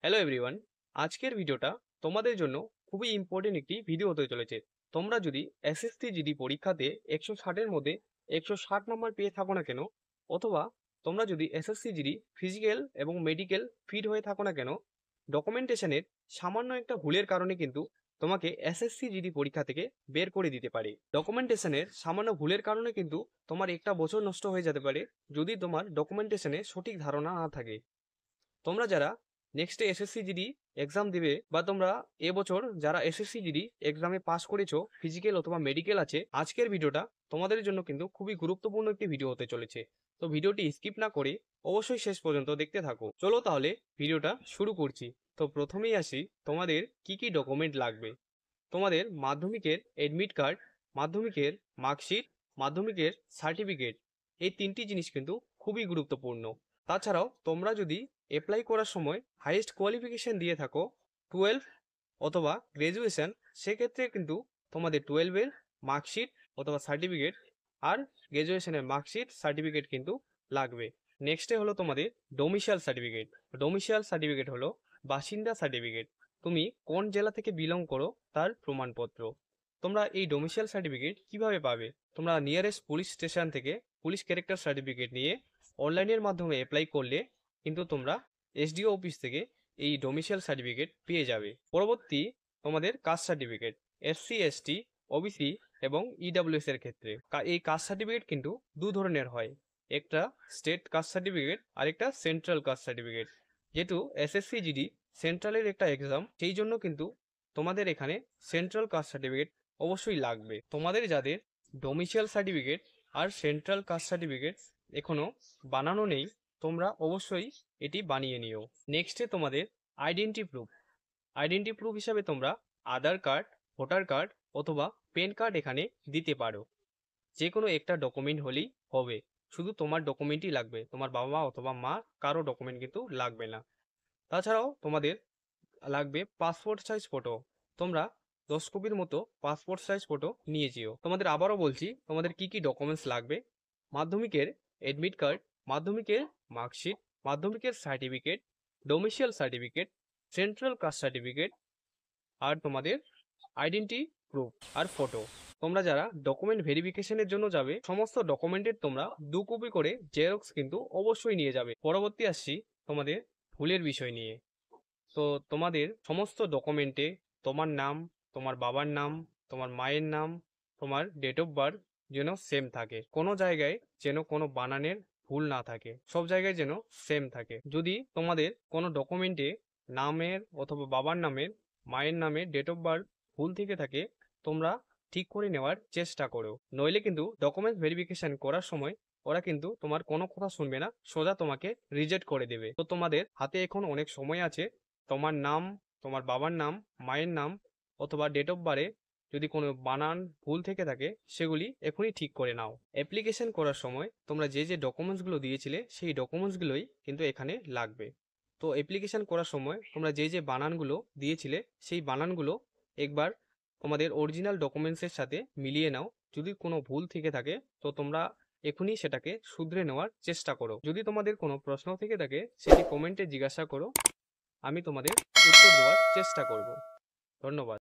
Hello everyone, আজকের ভিডিওটা তোমাদের জন্য খুবই ইম্পর্টেন্ট একটি ভিডিও হতে চলেছে। তোমরা যদি এসএসসি জিডি পরীক্ষাতে 160-এর মধ্যে 160 নম্বর পেয়ে থাকো না কেন, অথবা তোমরা যদি এসএসসি জিডি ফিজিক্যাল এবং মেডিকেল ফিট হয়ে থাকো না কেন, ডকুমেন্টেশনের সামান্য একটা ভুলের কারণে কিন্তু তোমাকে এসএসসি জিডি পরীক্ষা থেকে বের করে দিতে পারে। ডকুমেন্টেশনের সামান্য ভুলের কারণে কিন্তু তোমার একটা বছর নষ্ট হয়ে যেতে পারে যদি তোমার ডকুমেন্টেশনে সঠিক ধারণা না থাকে। তোমরা যারা নেক্সটে এসএসসি জিডি এক্সাম দিবে, বা তোমরা এবছর যারা এসএসসি জিডি এক্সামে পাস করেছো ফিজিক্যাল অথবা মেডিকেল আছে, আজকের ভিডিওটা তোমাদের জন্য কিন্তু খুবই গুরুত্বপূর্ণ একটি ভিডিও হতে চলেছে। তো ভিডিওটি স্কিপ না করে অবশ্যই শেষ পর্যন্ত দেখতে থাকো। চলো তাহলে ভিডিওটা শুরু করছি। তো প্রথমেই আসি, তোমাদের কি কি ডকুমেন্ট লাগবে। তোমাদের মাধ্যমিকের এডমিট কার্ড, মাধ্যমিকের মার্কশিট, মাধ্যমিকের সার্টিফিকেট, এই তিনটি জিনিস কিন্তু খুবই গুরুত্বপূর্ণ। তাছাড়াও তোমরা যদি অ্যাপ্লাই করার সময় হাইয়েস্ট কোয়ালিফিকেশন দিয়ে থাকো 12 অথবা গ্র্যাজুয়েশন, সেক্ষেত্রে কিন্তু তোমাদের 12-এর মার্কশিট অথবা সার্টিফিকেট আর গ্র্যাজুয়েশনের মার্কশিট সার্টিফিকেট কিন্তু লাগবে। নেক্সটে হলো তোমাদের ডোমিসাইল সার্টিফিকেট। ডোমিসাইল সার্টিফিকেট হলো বাসিন্দা সার্টিফিকেট, তুমি কোন জেলা থেকে বিলং করো তার প্রমাণপত্র। তোমরা এই ডোমিসাইল সার্টিফিকেট কিভাবে পাবে? তোমরা নিয়ারেস্ট পুলিশ স্টেশন থেকে পুলিশ ক্যারেক্টার সার্টিফিকেট নিয়ে অনলাইনের মাধ্যমে অ্যাপ্লাই করলে কিন্তু তোমরা এসডিও অফিস থেকে এই ডোমিসাইল সার্টিফিকেট পেয়ে যাবে। পরবর্তী তোমাদের caste certificate, SC ST OBC এবং ইডাব্লিউএস এর ক্ষেত্রে এই কাস্ট সার্টিফিকেট কিন্তু দু ধরনের হয়, একটা স্টেট কাস্ট সার্টিফিকেট আর একটা সেন্ট্রাল কাস্ট সার্টিফিকেট। যেহেতু এসএসসি জিডি সেন্ট্রালের একটা এক্সাম, সেই জন্য কিন্তু তোমাদের এখানে সেন্ট্রাল কাস্ট সার্টিফিকেট অবশ্যই লাগবে। তোমাদের যাদের ডোমিসাইল সার্টিফিকেট আর সেন্ট্রাল কাস্ট সার্টিফিকেট এখনো বানানো নেই, তোমরা অবশ্যই এটি বানিয়ে নিও। নেক্সটে তোমাদের আইডেন্টি প্রুফ। আইডেন্টি প্রুফ হিসাবে তোমরা আধার কার্ড, ভোটার কার্ড অথবা প্যান কার্ড এখানে দিতে পারো। যে কোনো একটা ডকুমেন্ট হলেই হবে, শুধু তোমার ডকুমেন্টই লাগবে, তোমার বাবা মা অথবা মা কারো ডকুমেন্ট কিন্তু লাগবে না। তাছাড়াও তোমাদের লাগবে পাসপোর্ট সাইজ ফটো। তোমরা 10 কপির মতো পাসপোর্ট সাইজ ফটো নিয়ে যেও। তোমাদের আবারও বলছি, তোমাদের কি কি ডকুমেন্টস লাগবে। মাধ্যমিকের এডমিট কার্ড, মাধ্যমিকের মার্কশিট, মাধ্যমিকের certificate, domicile certificate, central caste certificate আর তোমাদের আইডেন্টি প্রুফ আর ফটো। তোমরা যারা ডকুমেন্ট ভেরিফিকেশনের জন্য যাবে, সমস্ত ডকুমেন্টের তোমরা 2 কপি করে জেরক্স কিন্তু অবশ্যই নিয়ে যাবে। পরবর্তী আসছি তোমাদের ভুলের বিষয় নিয়ে। তো তোমাদের সমস্ত ডকুমেন্টে তোমার নাম, তোমার বাবার নাম, তোমার মায়ের নাম, তোমার ডেট অফ বার্থ যেন সেম থাকে। কোনো জায়গায় যেন কোনো বানানের ভুল না থাকে, সব জায়গায় যেন সেম থাকে। যদি তোমাদের কোনো ডকুমেন্টে নামের অথবা বাবার নামের, মায়ের নামের ডেট অফ বার্থ ভুল থেকে থাকে, তোমরা ঠিক করে নেওয়ার চেষ্টা করো। নইলে কিন্তু ডকুমেন্ট ভেরিফিকেশন করার সময় ওরা কিন্তু তোমার কোনো কথা শুনবে না, সোজা তোমাকে রিজেক্ট করে দেবে। তো তোমাদের হাতে এখন অনেক সময় আছে। তোমার নাম, তোমার বাবার নাম, মায়ের নাম অথবা ডেট অফ বার্থে যদি কোনো বানান ভুল থেকে থাকে, সেগুলি এখনই ঠিক করে নাও। অ্যাপ্লিকেশন করার সময় তোমরা যে যে ডকুমেন্টসগুলো দিয়েছিলে সেই ডকুমেন্টসগুলোই কিন্তু এখানে লাগবে। তো অ্যাপ্লিকেশন করার সময় তোমরা যে যে বানানগুলো দিয়েছিলে সেই বানানগুলো একবার তোমাদের অরিজিনাল ডকুমেন্টসের সাথে মিলিয়ে নাও। যদি কোনো ভুল থেকে থাকে তো তোমরা এখনই সেটাকে শুধরে নেওয়ার চেষ্টা করো। যদি তোমাদের কোনো প্রশ্ন থেকে থাকে সেটি কমেন্টে জিজ্ঞাসা করো, আমি তোমাদের উত্তর দেওয়ার চেষ্টা করব। ধন্যবাদ।